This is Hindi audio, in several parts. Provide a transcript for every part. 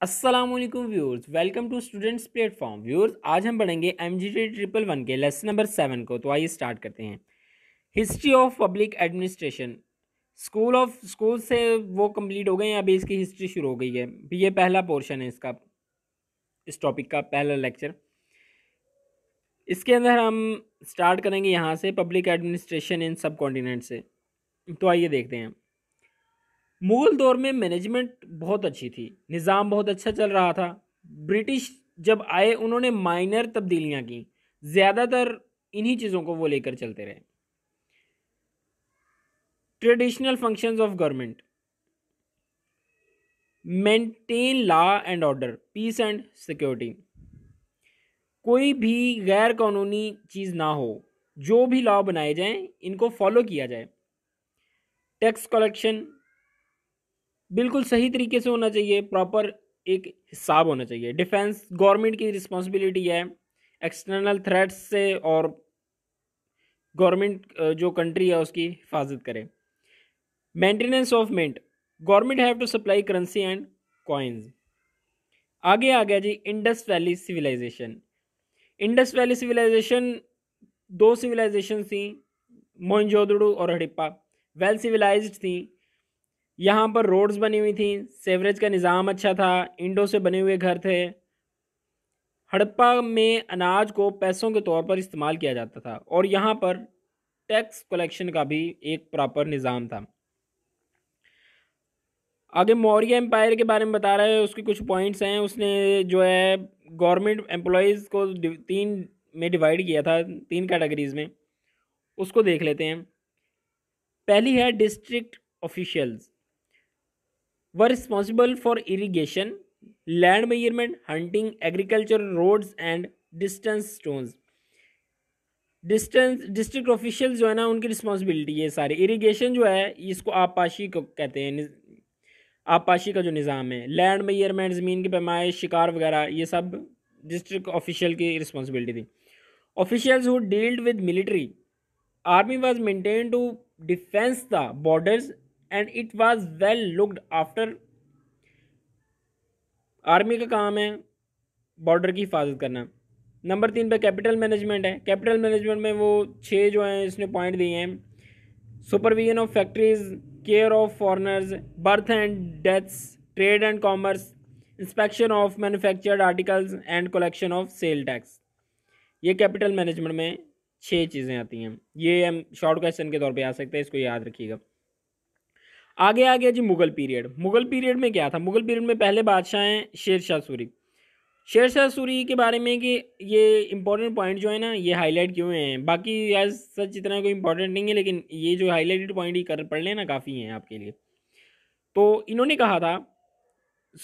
अस्सलाम वालेकुम viewers, welcome to students platform. Viewers, आज हम पढ़ेंगे MGT ट्रिपल वन के लेसन नंबर 7 को। तो आइए स्टार्ट करते हैं। History of public administration. School से वो कंप्लीट हो गए हैं, अभी इसकी हिस्ट्री शुरू हो गई है। ये पहला पोर्शन है इसका, इस टॉपिक का पहला लेक्चर। इसके अंदर हम स्टार्ट करेंगे यहाँ से, पब्लिक एडमिनिस्ट्रेशन इन सब कॉन्टिनेंट से। तो आइए देखते हैं। मुगल दौर में मैनेजमेंट बहुत अच्छी थी, निज़ाम बहुत अच्छा चल रहा था। ब्रिटिश जब आए उन्होंने माइनर तब्दीलियां की, ज़्यादातर इन्हीं चीज़ों को वो लेकर चलते रहे। Traditional functions of government: maintain law and order, peace and security. कोई भी गैर कानूनी चीज़ ना हो, जो भी लॉ बनाए जाएं इनको फॉलो किया जाए। टैक्स कलेक्शन बिल्कुल सही तरीके से होना चाहिए, प्रॉपर एक हिसाब होना चाहिए। डिफेंस गवर्नमेंट की रिस्पॉन्सिबिलिटी है एक्सटर्नल थ्रेट्स से, और गवर्नमेंट जो कंट्री है उसकी हिफाजत करे। Maintenance of mint, government have to supply currency and coins. आगे आ गया जी Indus valley civilisation. Indus valley civilisation दो सिविलाइजेशन थी, मोहनजोदड़ो और हड़प्पा। वेल सिविलाइज्ड थी, यहाँ पर रोड्स बनी हुई थी, सेवरेज का निज़ाम अच्छा था, इंडो से बने हुए घर थे। हड़प्पा में अनाज को पैसों के तौर पर इस्तेमाल किया जाता था, और यहाँ पर टैक्स कलेक्शन का भी एक प्रॉपर निज़ाम था। आगे मौर्य एम्पायर के बारे में बता रहा है, उसके कुछ पॉइंट्स हैं। उसने जो है गवर्नमेंट एम्प्लॉयज़ को तीन में डिवाइड किया था, तीन कैटेगरीज में। उसको देख लेते हैं। पहली है district officials, were responsible for irrigation, land measurement, hunting, agriculture, roads and distance stones. District official जो है ना, उनकी रिस्पॉन्सिबिलिटी ये सारे। इरिगेशन जो है इसको आबपाशी को कहते हैं, आबपाशी का जो निज़ाम है। लैंड मेजरमेंट, ज़मीन की पैमाइश, शिकार वगैरह, ये सब डिस्ट्रिक्ट ऑफिशियल की रिस्पॉन्सिबिलिटी थी। Officials who dealt with military, army was maintain to defence the borders and it was well looked after. Army का काम है बॉर्डर की हिफाजत करना। नंबर 3 पे कैपिटल मैनेजमेंट है। कैपिटल मैनेजमेंट में वो 6 जो हैं इसने पॉइंट दिए हैं। Supervision of factories, care of foreigners, birth and deaths, trade and commerce, inspection of manufactured articles and collection of sale tax. ये कैपिटल मैनेजमेंट में 6 चीज़ें आती हैं। ये हम शॉर्ट क्वेश्चन के तौर पे आ सकते हैं, इसको याद रखिएगा। आगे आ गया जी मुगल पीरियड। मुगल पीरियड में क्या था? मुगल पीरियड में पहले बादशाह हैं शेर शाह सूरी। शेर शाह सूरी के बारे में कि ये इंपॉर्टेंट पॉइंट जो है ना, ये हाईलाइट क्यों हैं। बाकी एज सच इतना कोई इंपॉर्टेंट नहीं है, लेकिन ये जो हाईलाइटेड पॉइंट ही कर पढ़ लेना काफ़ी हैं आपके लिए। तो इन्होंने कहा था,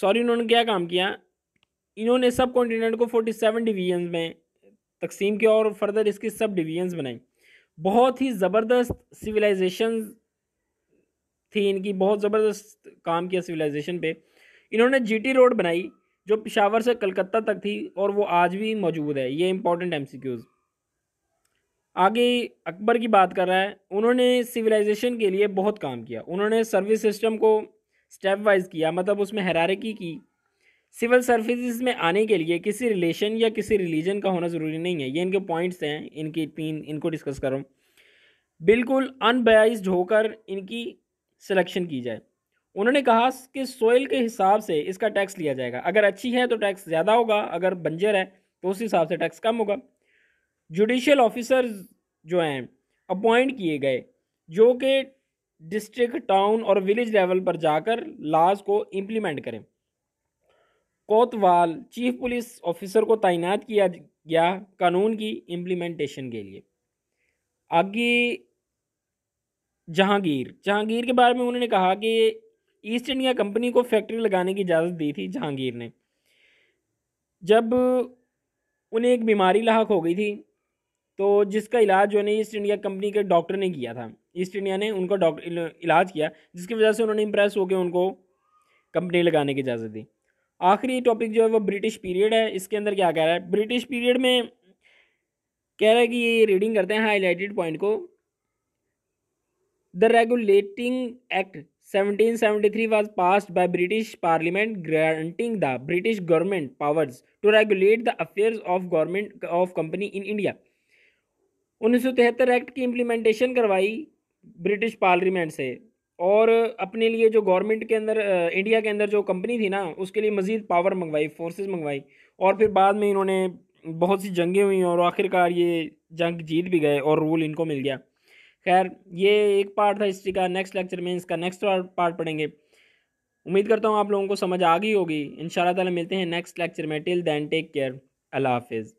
इन्होंने क्या काम किया, इन्होंने सब कॉन्टिनेंट को 47 डिवीजन में तकसीम किया और फर्दर इसकी सब डिवीजन्स बनाई। बहुत ही ज़बरदस्त सिविलाइजेशन थी इनकी, बहुत ज़बरदस्त काम किया सिविलाइजेशन पे। इन्होंने जीटी रोड बनाई जो पेशावर से कलकत्ता तक थी, और वो आज भी मौजूद है। ये इंपॉर्टेंट एमसीक्यूज़। आगे अकबर की बात कर रहा है। उन्होंने सिविलाइजेशन के लिए बहुत काम किया। उन्होंने सर्विस सिस्टम को स्टेप वाइज किया, मतलब उसमें हायरार्की की। सिविल सर्विसेज में आने के लिए किसी रिलेशन या किसी रिलीजन का होना ज़रूरी नहीं है। ये इनके पॉइंट्स हैं, इनकी 3, इनको डिस्कस करूँ। बिल्कुल अनबाइस्ड होकर इनकी सिलेक्शन की जाए। उन्होंने कहा कि सोइल के हिसाब से इसका टैक्स लिया जाएगा। अगर अच्छी है तो टैक्स ज़्यादा होगा, अगर बंजर है तो उस हिसाब से टैक्स कम होगा। जुडिशियल ऑफिसर्स जो हैं अपॉइंट किए गए, जो कि डिस्ट्रिक्ट, टाउन और विलेज लेवल पर जाकर लॉज को इम्प्लीमेंट करें। कोतवाल चीफ पुलिस ऑफिसर को तैनात किया गया कानून की इम्प्लीमेंटेशन के लिए। आगे जहांगीर के बारे में उन्होंने कहा कि ईस्ट इंडिया कंपनी को फैक्ट्री लगाने की इजाज़त दी थी जहांगीर ने। जब उन्हें एक बीमारी लाहक हो गई थी, तो जिसका इलाज जो है ईस्ट इंडिया कंपनी के डॉक्टर ने किया था। ईस्ट इंडिया ने उनको इलाज किया, जिसकी वजह से उन्होंने इंप्रेस होकर उनको कंपनी लगाने की इजाज़त दी। आखिरी टॉपिक जो है वो ब्रिटिश पीरियड है। इसके अंदर क्या कह रहा है? ब्रिटिश पीरियड में कह रहा है कि ये रीडिंग करते हैं हाईलाइटेड पॉइंट को। The regulating act 1773 was passed by British Parliament granting the British government powers to regulate the affairs of government of company in India. 1973 act की इम्प्लीमेंटेशन करवाई ब्रिटिश पार्लियामेंट से, और अपने लिए जो गवर्नमेंट के अंदर इंडिया के अंदर जो कंपनी थी ना उसके लिए मज़ीद पावर मंगवाई, फोर्सेस मंगवाई, और फिर बाद में इन्होंने बहुत सी जंगें हुई और आखिरकार ये जंग जीत भी गए और रूल इनको मिल गया। खैर ये एक पार्ट था हिस्ट्री का। नेक्स्ट लेक्चर में इसका नेक्स्ट पार्ट पढ़ेंगे। उम्मीद करता हूँ आप लोगों को समझ आ गई होगी। इंशाल्लाह ताला मिलते हैं नेक्स्ट लेक्चर में। टिल देन टेक केयर, अल्लाह हाफिज़।